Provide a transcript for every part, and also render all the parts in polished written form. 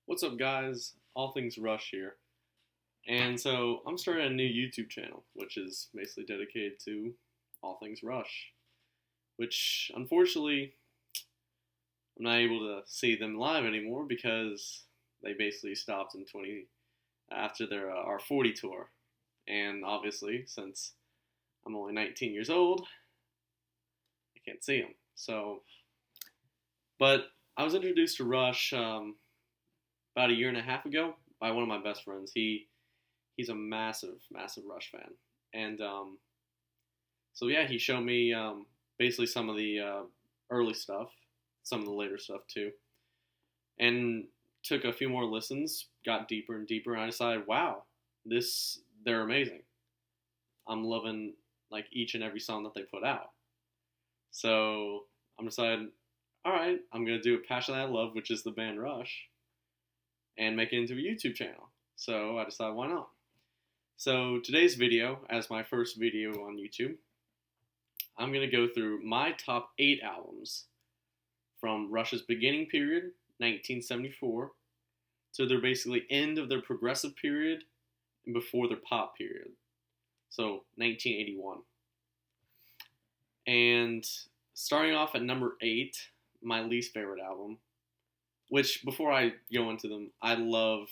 What's up, guys? All Things Rush here. And so I'm starting a new YouTube channel, which is basically dedicated to all things Rush, which unfortunately I'm not able to see them live anymore because they basically stopped in 20 after their our 40 tour. And obviously, since I'm only 19 years old, I can't see them. But I was introduced to Rush about a year and a half ago by one of my best friends. He's a massive Rush fan, and so yeah, he showed me basically some of the early stuff, some of the later stuff too, and took a few more listens, got deeper and deeper, and I decided, wow, they're amazing. I'm loving like each and every song that they put out. So I'm decided, all right, I'm gonna do a Passion That I Love, which is the band Rush, and make it into a YouTube channel. So I decided, why not? So today's video, as my first video on YouTube, I'm going to go through my top 8 albums from Rush's beginning period, 1974, to their basically end of their progressive period and before their pop period. So 1981. And starting off at number 8, my least favorite album, which before I go into them, I love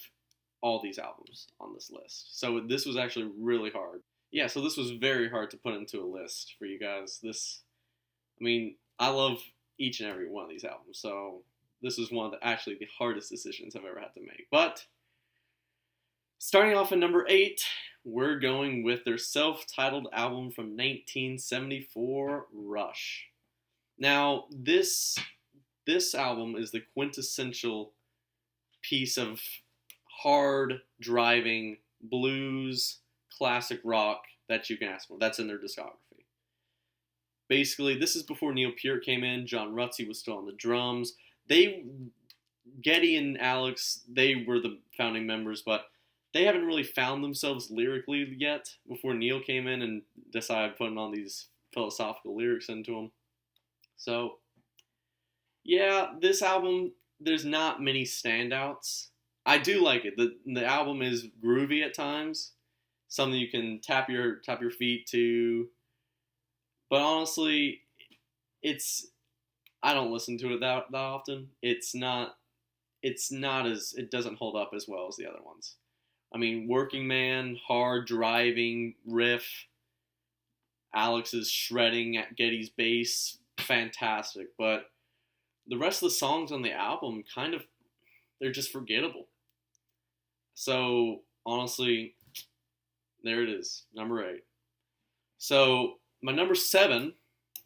all these albums on this list. So this was actually really hard. Yeah, so this was very hard to put into a list for you guys. I love each and every one of these albums. So this was one of the hardest decisions I've ever had to make. But starting off at number 8, we're going with their self-titled album from 1974, Rush. Now, this album is the quintessential piece of hard driving blues classic rock that you can ask for. That's in their discography. Basically, this is before Neil Peart came in. John Rutsey was still on the drums. Geddy and Alex, they were the founding members, but they haven't really found themselves lyrically yet before Neil came in and decided putting on these philosophical lyrics into them. So yeah, this album, there's not many standouts. I do like it. The album is groovy at times, something you can tap your feet to. But honestly, I don't listen to it that often. It doesn't hold up as well as the other ones. I mean, Working Man, hard driving riff, Alex is shredding at Geddy's bass, fantastic, but the rest of the songs on the album they're just forgettable. So honestly, there it is, number 8. So my number 7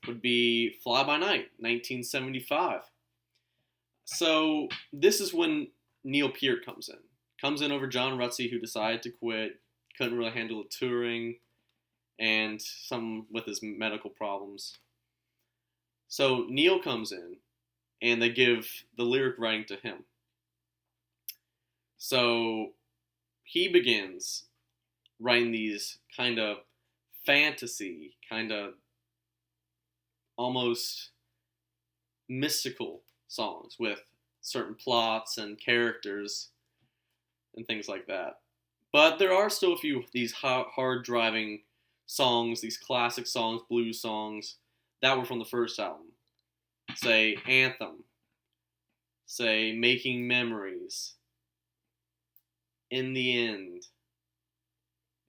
would be Fly By Night, 1975. So this is when Neil Peart comes in over John Rutsey, who decided to quit, couldn't really handle the touring, and some with his medical problems. So Neil comes in, and they give the lyric writing to him. So he begins writing these kind of fantasy, kind of almost mystical songs with certain plots and characters and things like that. But there are still a few of these hard driving songs, these classic songs, blues songs, that were from the first album. Say Anthem, say Making Memories, In the End,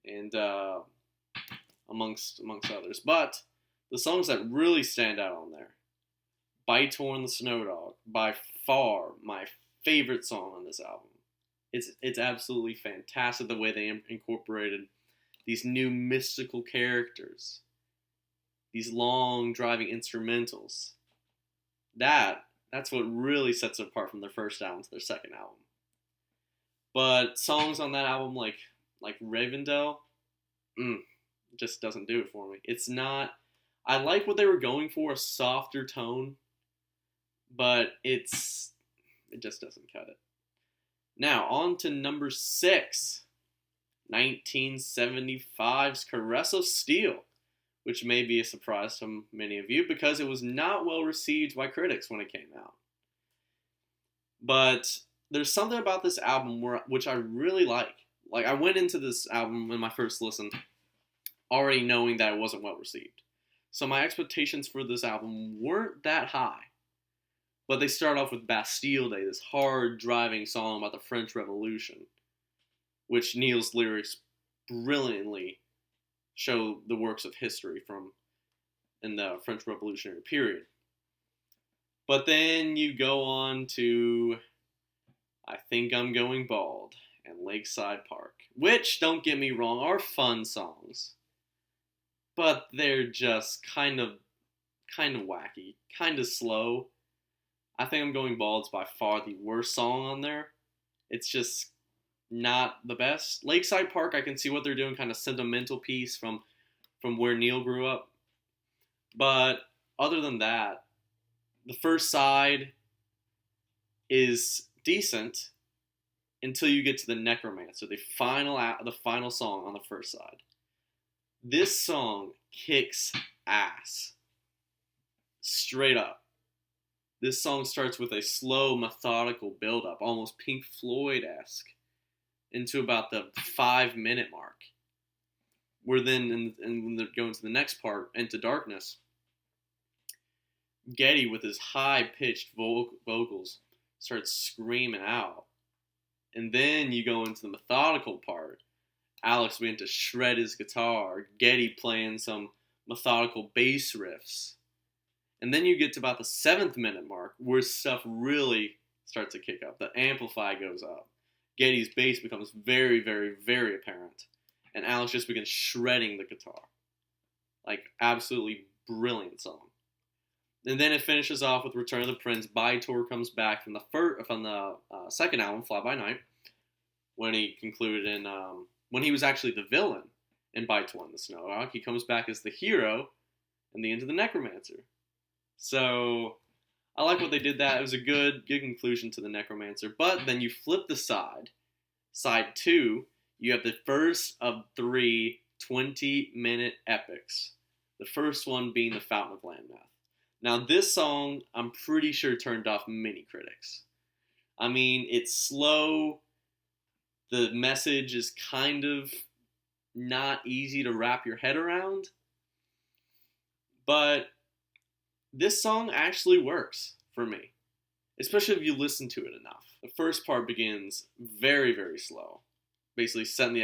and amongst others. But the songs that really stand out on there, By Torn the Snow Dog, by far my favorite song on this album. It's absolutely fantastic the way they incorporated these new mystical characters, these long driving instrumentals. That's what really sets it apart from their first album to their second album. But songs on that album like Ravendell, just doesn't do it for me. It's not. I like what they were going for, a softer tone, but it just doesn't cut it. Now on to number 6, 1975's Caress of Steel, which may be a surprise to many of you because it was not well received by critics when it came out. But there's something about this album which I really like. Like, I went into this album when my first listen already knowing that it wasn't well received. So my expectations for this album weren't that high. But they start off with Bastille Day, this hard driving song about the French Revolution, which Neil's lyrics brilliantly show the works of history from in the French Revolutionary period. But then you go on to I Think I'm Going Bald and Lakeside Park, which, don't get me wrong, are fun songs. But they're just kind of wacky, kind of slow. I Think I'm Going Bald's by far the worst song on there. It's just not the best. Lakeside Park, I can see what they're doing, kind of sentimental piece from where Neil grew up. But other than that, the first side is decent until you get to the Necromancer, the final song on the first side. This song kicks ass. Straight up. This song starts with a slow, methodical build-up, almost Pink Floyd-esque, into about the 5-minute mark. Where then, when they're going to the next part, Into Darkness, Geddy, with his high-pitched vocals, starts screaming out. And then you go into the methodical part. Alex began to shred his guitar, Geddy playing some methodical bass riffs. And then you get to about the 7th minute mark, where stuff really starts to kick up. The amplify goes up. Geddy's bass becomes very, very, very apparent. And Alex just begins shredding the guitar. Like, absolutely brilliant song. And then it finishes off with Return of the Prince. By-Tor comes back from the second album, Fly By Night, when he concluded in, when he was actually the villain in By-Tor in the Snow Rock. He comes back as the hero in the End of the Necromancer. So, I like what they did that. It was a good conclusion to the Necromancer. But then you flip the side. Side 2, you have the first of 3 20-minute epics. The first one being The Fountain of Lambeth. Now, this song, I'm pretty sure turned off many critics. I mean, it's slow. The message is kind of not easy to wrap your head around. But this song actually works for me, especially if you listen to it enough. The first part begins very, very slow, basically setting the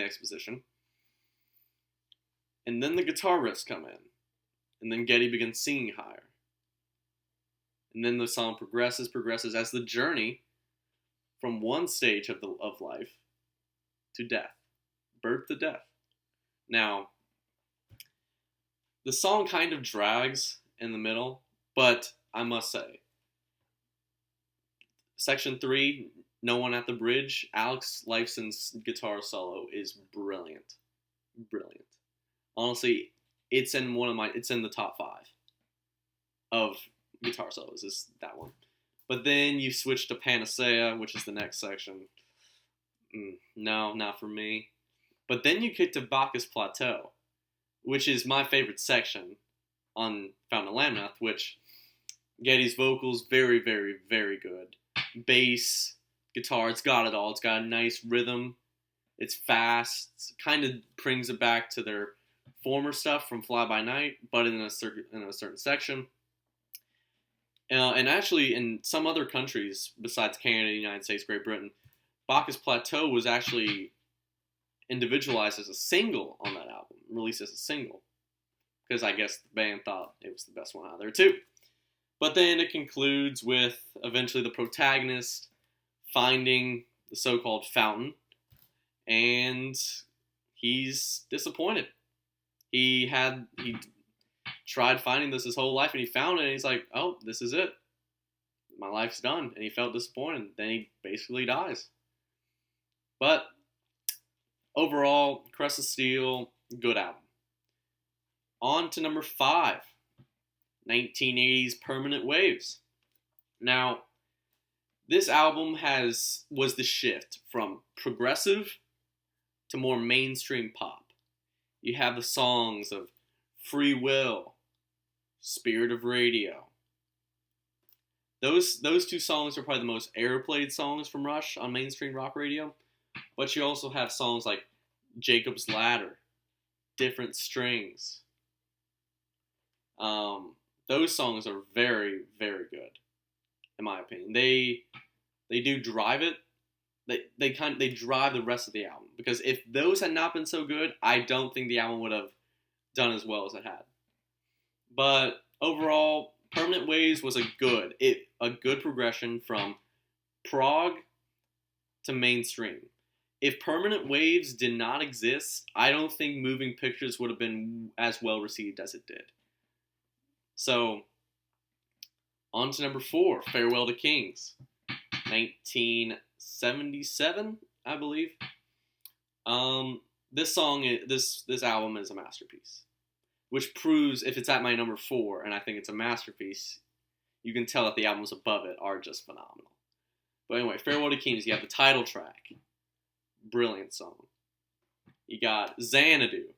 exposition. And then the guitar riffs come in. And then Geddy begins singing higher. And then the song progresses as the journey from one stage of life to death. Birth to death. Now, the song kind of drags in the middle, but I must say, Section 3, No One at the Bridge, Alex Lifeson's guitar solo is brilliant. Brilliant. Honestly, it's in the top 5 of guitar solos, is that one. But then you switch to Panacea, which is the next section. No, not for me. But then you get to Bacchus Plateau, which is my favorite section on Fountain of Lambeth, which Geddy's vocals, very, very, very good. Bass, guitar, it's got it all. It's got a nice rhythm. It's fast. It kind of brings it back to their former stuff from Fly By Night, but in a certain section. And actually, in some other countries besides Canada, United States, Great Britain, Bacchus Plateau was actually individualized as a single on that album, released as a single, because I guess the band thought it was the best one out there too. But then it concludes with eventually the protagonist finding the so-called fountain, and he's disappointed. He tried finding this his whole life, and he found it, and he's like, oh, this is it. My life's done. And he felt disappointed. Then he basically dies. But overall, Crest of Steel, good album. On to number 5, 1980s Permanent Waves. Now, this album was the shift from progressive to more mainstream pop. You have the songs of Free Will, Spirit of Radio, Those two songs are probably the most airplayed songs from Rush on mainstream rock radio. But you also have songs like Jacob's Ladder, Different Strings. Those songs are very, very good, in my opinion. They do drive it. They drive the rest of the album, because if those had not been so good, I don't think the album would have done as well as it had. But overall, Permanent Waves was a good progression from prog to mainstream. If Permanent Waves did not exist, I don't think Moving Pictures would have been as well received as it did. So, on to number 4, Farewell to Kings, 1977, I believe. This album is a masterpiece, which proves, if it's at my number 4 and I think it's a masterpiece, you can tell that the albums above it are just phenomenal. But anyway, Farewell to Kings, you have the title track. Brilliant song. You got Xanadu,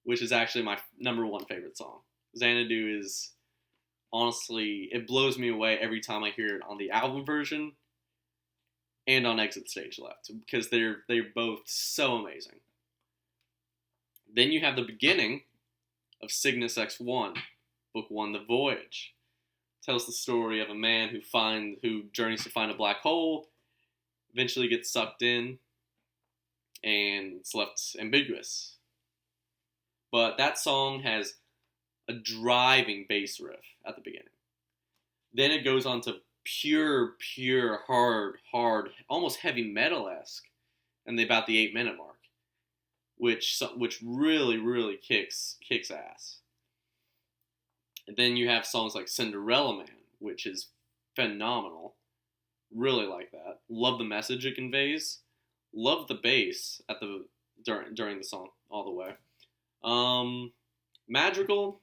which is actually my number 1 favorite song. Xanadu is, honestly, it blows me away every time I hear it on the album version and on Exit Stage Left, because they're both so amazing. Then you have the beginning of Cygnus X1, Book 1, The Voyage. Tells the story of a man who journeys to find a black hole, eventually gets sucked in, and it's left ambiguous. But that song has a driving bass riff at the beginning. Then it goes on to pure, hard, almost heavy metal-esque, and about the 8-minute mark, which really kicks ass. And then you have songs like Cinderella Man, which is phenomenal. Really like that. Love the message it conveys. Love the bass during the song all the way. Madrigal,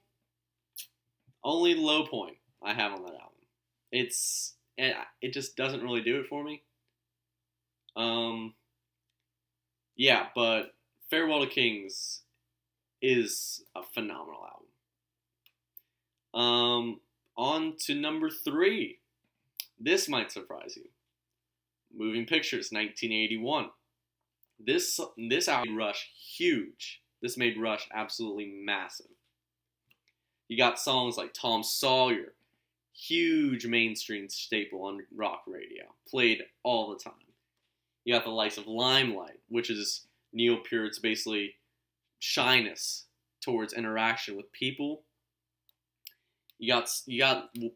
only low point I have on that album. It just doesn't really do it for me. Yeah, but Farewell to Kings is a phenomenal album. On to number 3. This might surprise you. Moving Pictures, 1981. This album made Rush huge. This made Rush absolutely massive. You got songs like Tom Sawyer, huge mainstream staple on rock radio, played all the time. You got the likes of Limelight, which is Neil Peart's basically shyness towards interaction with people. You got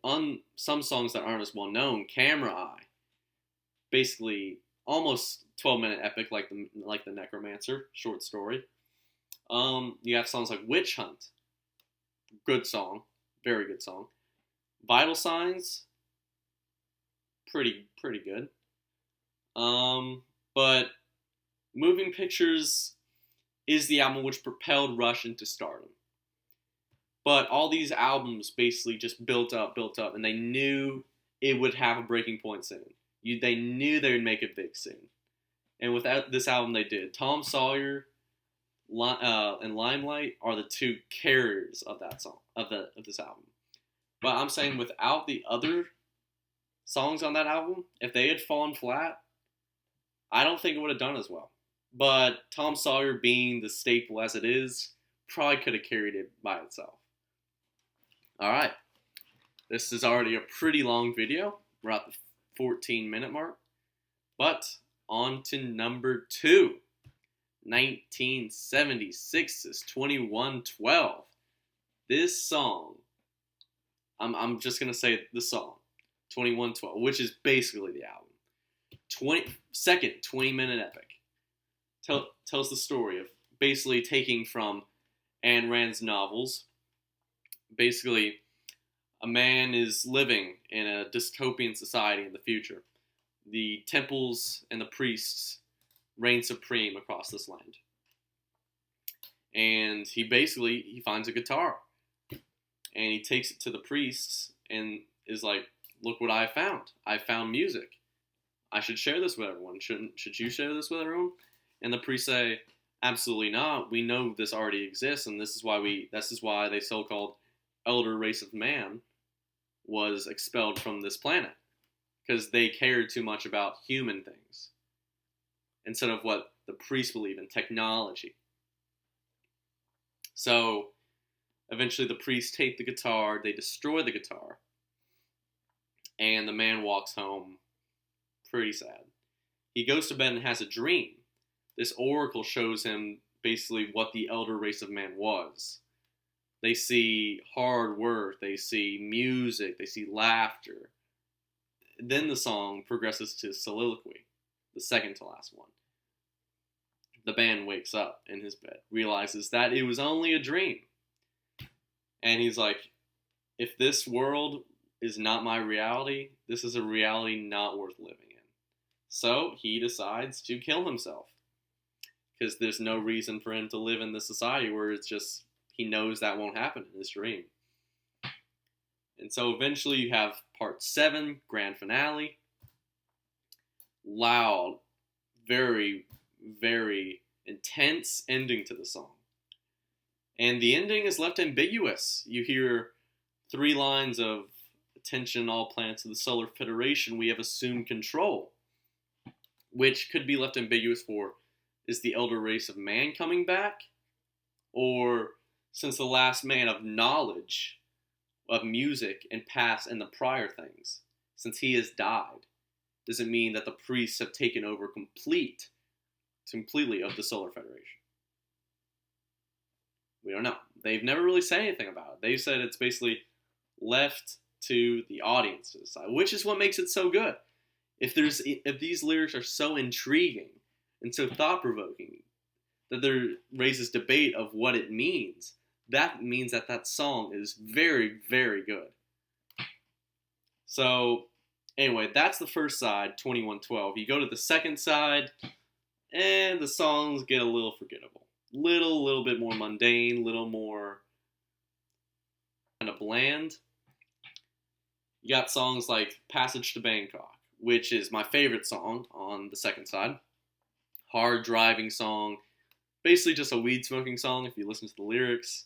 on some songs that aren't as well known, Camera Eye, basically almost 12-minute epic like the Necromancer short story. You have songs like Witch Hunt, good song, very good song. Vital Signs, pretty good. But Moving Pictures is the album which propelled Rush into stardom. But all these albums basically just built up, and they knew it would have a breaking point soon. They knew they would make it big soon. And without this album, they did. Tom Sawyer and Limelight are the two carriers of that song, of this album. But I'm saying without the other songs on that album, if they had fallen flat, I don't think it would have done as well. But Tom Sawyer, being the staple as it is, probably could have carried it by itself. Alright, this is already a pretty long video. We're at the 14-minute mark. But on to number 2. 1976's 2112. This song, I'm just going to say the song, 2112, which is basically the album. 20-minute epic. Tells the story of basically taking from Ayn Rand's novels. Basically, a man is living in a dystopian society in the future. The temples and the priests reign supreme across this land. And he finds a guitar. And he takes it to the priests and is like, look what I found. I found music. I should share this with everyone. Should you share this with everyone? And the priests say, absolutely not. We know this already exists, and this is why they so-called elder race of man was expelled from this planet because they cared too much about human things instead of what the priests believe in, technology. So eventually the priests take the guitar, they destroy the guitar, and the man walks home pretty sad. He goes to bed and has a dream. This oracle shows him basically what the elder race of man was. They see hard work, they see music, they see laughter. Then the song progresses to soliloquy, the second to last one. The man wakes up in his bed, realizes that it was only a dream. And he's like, if this world is not my reality, this is a reality not worth living in. So he decides to kill himself. Because there's no reason for him to live in this society where it's just, he knows that won't happen in his dream. And so eventually you have part 7, grand finale. Loud, very, very intense ending to the song. And the ending is left ambiguous. You hear 3 lines of, attention all planets of the Solar Federation, we have assumed control. Which could be left ambiguous for, is the elder race of man coming back? Or, since the last man of knowledge, of music and past and the prior things, since he has died, does it mean that the priests have taken over completely of the Solar Federation? We don't know. They've never really said anything about it. They've said it's basically left to the audience to decide, which is what makes it so good. If these lyrics are so intriguing and so thought-provoking that there raises debate of what it means, that means that that song is very, very good. So, anyway, that's the first side, 2112. You go to the second side, and the songs get a little forgettable. Little bit more mundane, little more kind of bland. You got songs like Passage to Bangkok, which is my favorite song on the second side. Hard driving song, basically just a weed smoking song if you listen to the lyrics.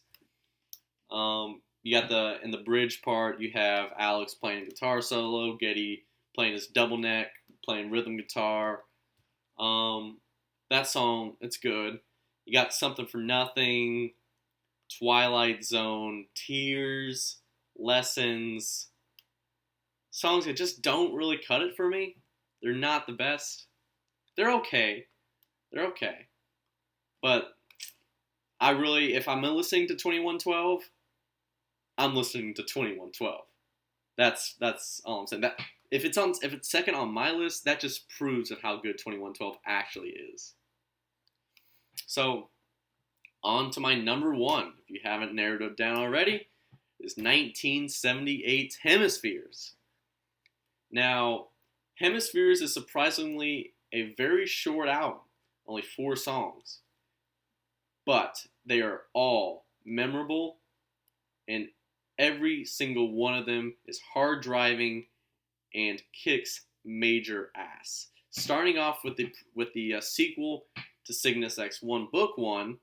You got in the bridge part, you have Alex playing guitar solo, Geddy playing his double neck, playing rhythm guitar. That song, it's good. You got Something for Nothing, Twilight Zone, Tears, Lessons. Songs that just don't really cut it for me. They're not the best. They're okay. But I really, if I'm listening to 2112, I'm listening to 2112. That's all I'm saying. That if it's second on my list, that just proves of how good 2112 actually is. So, on to my number 1, if you haven't narrowed it down already, is 1978's Hemispheres. Now, Hemispheres is surprisingly a very short album, only 4 songs. But they are all memorable, and every single one of them is hard driving and kicks major ass. Starting off with the sequel to Cygnus X1 Book 1,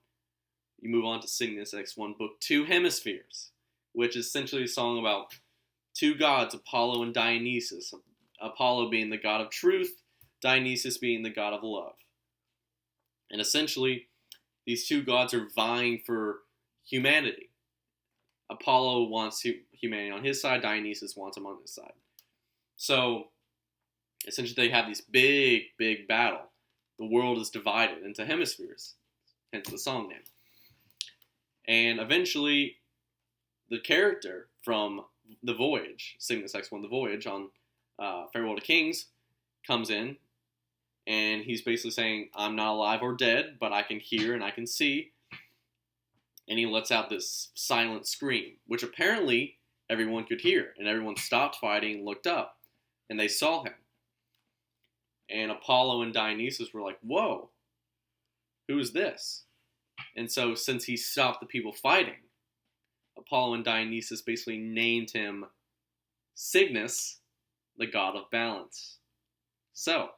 you move on to Cygnus X1 Book 2, Hemispheres, which is essentially a song about 2 gods, Apollo and Dionysus. Apollo being the god of truth, Dionysus being the god of love. And essentially, these 2 gods are vying for humanity. Apollo wants humanity on his side, Dionysus wants him on his side. So, essentially they have this big battle. The world is divided into hemispheres, hence the song name. And eventually, the character from The Voyage, Cygnus X1 The Voyage on Farewell to Kings, comes in, and he's basically saying, I'm not alive or dead, but I can hear and I can see. And he lets out this silent scream, which apparently everyone could hear, and everyone stopped fighting and looked up, and they saw him. And Apollo and Dionysus were like, whoa, who is this? And so since he stopped the people fighting, Apollo and Dionysus basically named him Cygnus, the god of balance. So,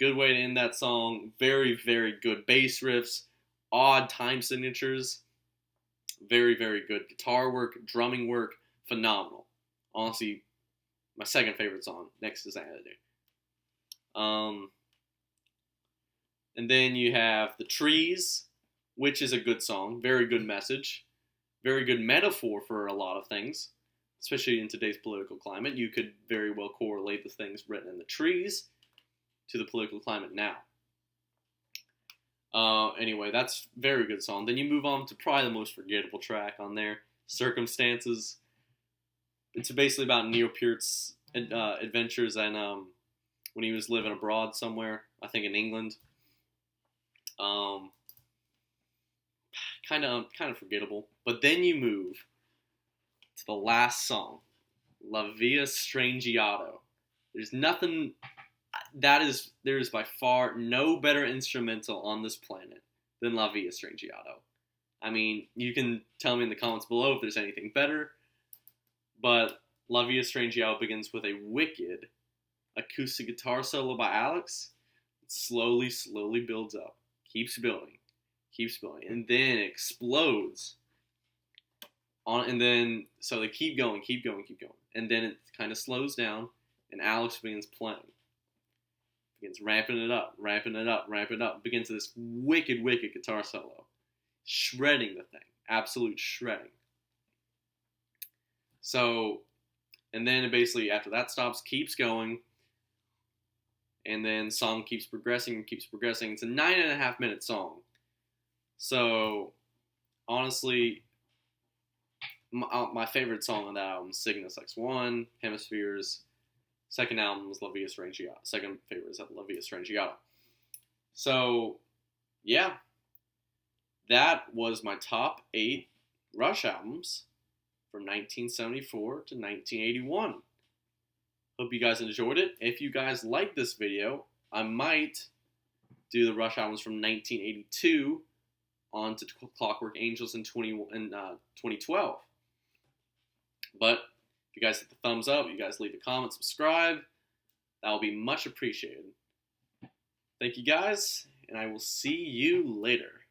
good way to end that song. Very, very good bass riffs, odd time signatures, very, very good guitar work, drumming work, phenomenal. Honestly, my second favorite song next to Xanadu. And then you have The Trees, which is a good song, very good message, very good metaphor for a lot of things, especially in today's political climate. You could very well correlate the things written in The Trees to the political climate now. Anyway, that's a very good song. Then you move on to probably the most forgettable track on there, Circumstances. It's basically about Neil Peart's adventures and when he was living abroad somewhere, I think in England. Kind of forgettable. But then you move to the last song, La Via Strangiato. There's nothing there is by far no better instrumental on this planet than La Via Strangiato. I mean, you can tell me in the comments below if there's anything better, but La Via Strangiato begins with a wicked acoustic guitar solo by Alex. It slowly builds up, keeps building, and then explodes. And then, so they keep going, and then it kind of slows down, and Alex begins playing. Begins ramping it up, begins this wicked guitar solo. Shredding the thing. Absolute shredding. So, and then it basically, after that stops, keeps going, and then song keeps progressing. It's a 9.5 minute song. So, honestly, my favorite song on that album is Cygnus X1, Hemispheres. Second album is La Via Strangiato. Second favorite is La Via Strangiato. So, yeah. That was my top 8 Rush albums from 1974 to 1981. Hope you guys enjoyed it. If you guys like this video, I might do the Rush albums from 1982 on to Clockwork Angels in 2012. But if you guys hit the thumbs up, you guys leave a comment, subscribe, that will be much appreciated. Thank you guys, and I will see you later.